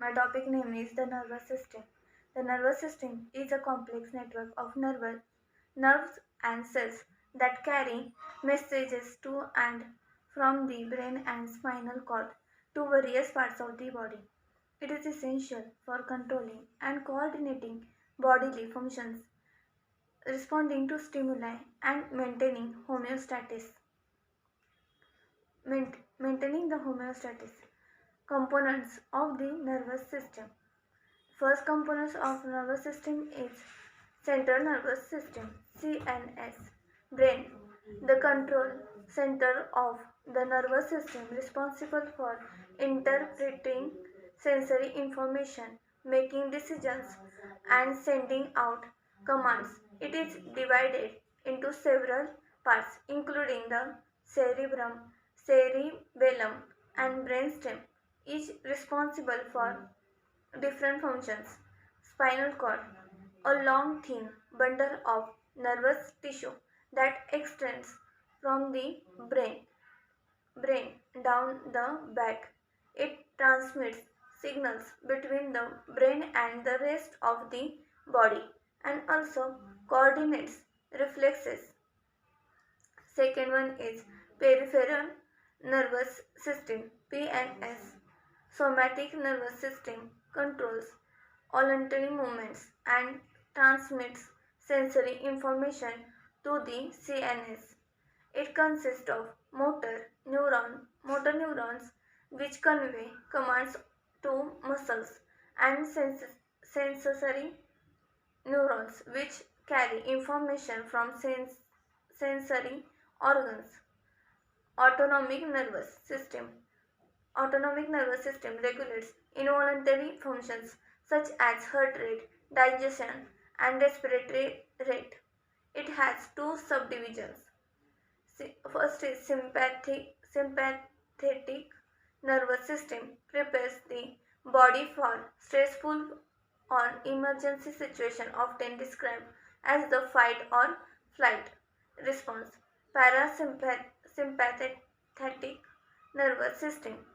My topic name is the nervous system. The nervous system is a complex network of nerves and cells that carry messages to and from the brain and spinal cord to various parts of the body. It is essential for controlling and coordinating bodily functions, responding to stimuli, and maintaining the homeostasis. Components of the nervous system. First components of nervous system is central nervous system CNS, brain, the control center of the nervous system responsible for interpreting sensory information, making decisions, and sending out commands. It is divided into several parts, including the cerebellum, and brainstem, each responsible for different functions. Spinal cord, a long thin bundle of nervous tissue that extends from the brain down the back. It transmits signals between the brain and the rest of the body and also coordinates reflexes. Second one is peripheral nervous system PNS. Somatic nervous system controls voluntary movements and transmits sensory information to the CNS. It consists of motor neurons which convey commands to muscles and sensory neurons which carry information from sensory organs. Autonomic nervous system. Autonomic nervous system regulates involuntary functions such as heart rate, digestion, and respiratory rate. It has two subdivisions. First is sympathetic nervous system prepares the body for stressful or emergency situation often described as the fight or flight response. Parasympathetic nervous system.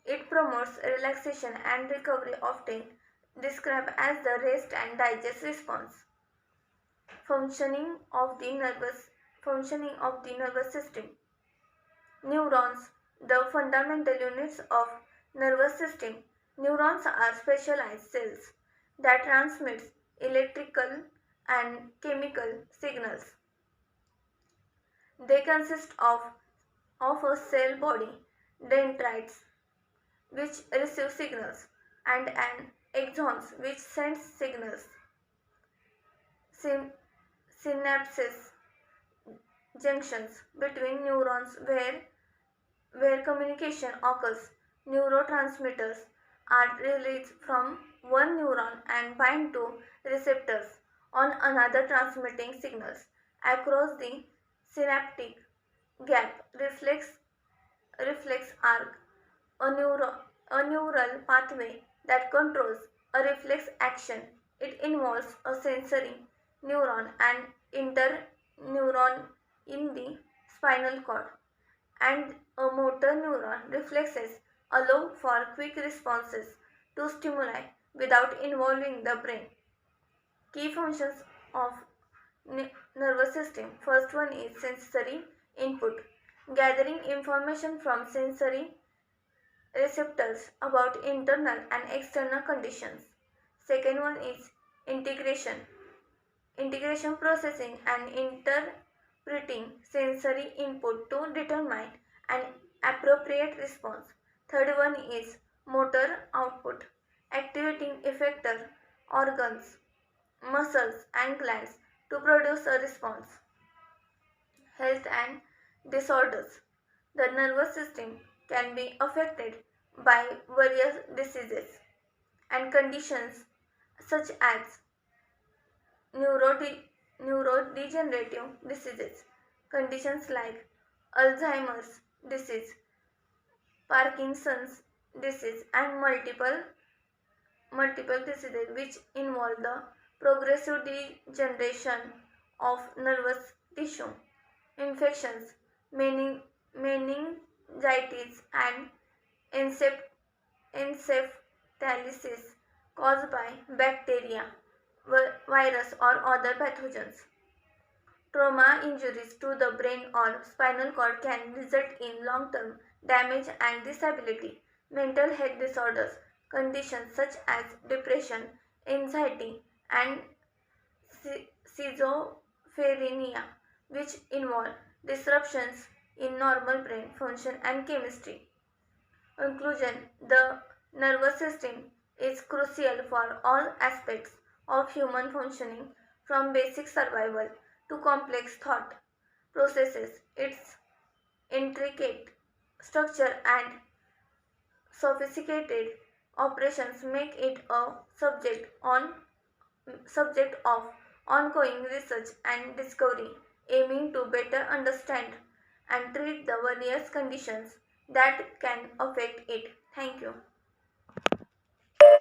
It promotes relaxation and recovery, often described as the rest and digest response. Functioning of the nervous system. Neurons, the fundamental units of nervous system. Neurons are specialized cells that transmit electrical and chemical signals. They consist of a cell body, dendrites, which receive signals, and an axons which sends signals. Syn- Synapses, junctions between neurons where communication occurs. Neurotransmitters are released from one neuron and bind to receptors on another, transmitting signals across the synaptic gap. Reflex arc, a neural pathway that controls a reflex action. It involves a sensory neuron and interneuron in the spinal cord, and a motor neuron. Reflexes allow for quick responses to stimuli without involving the brain. Key functions of nervous system. First one is sensory input, gathering information from sensory receptors about internal and external conditions. Second one is integration. Integration processing and interpreting sensory input to determine an appropriate response. Third one is motor output. Activating effector organs, muscles and glands to produce a response. Health and disorders. The nervous system can be affected by various diseases and conditions such as neurodegenerative diseases, conditions like Alzheimer's disease, Parkinson's disease, and multiple diseases which involve the progressive degeneration of nervous tissue. Infections, meningitis, and encephalitis paralysis caused by bacteria, virus, or other pathogens. Trauma injuries to the brain or spinal cord can result in long-term damage and disability. Mental health disorders, conditions such as depression, anxiety, and schizophrenia, which involve disruptions in normal brain function and chemistry. Conclusion: the nervous system is crucial for all aspects of human functioning, from basic survival to complex thought processes. Its intricate structure and sophisticated operations make it a subject of ongoing research and discovery, aiming to better understand and treat the various conditions that can affect it. Thank you.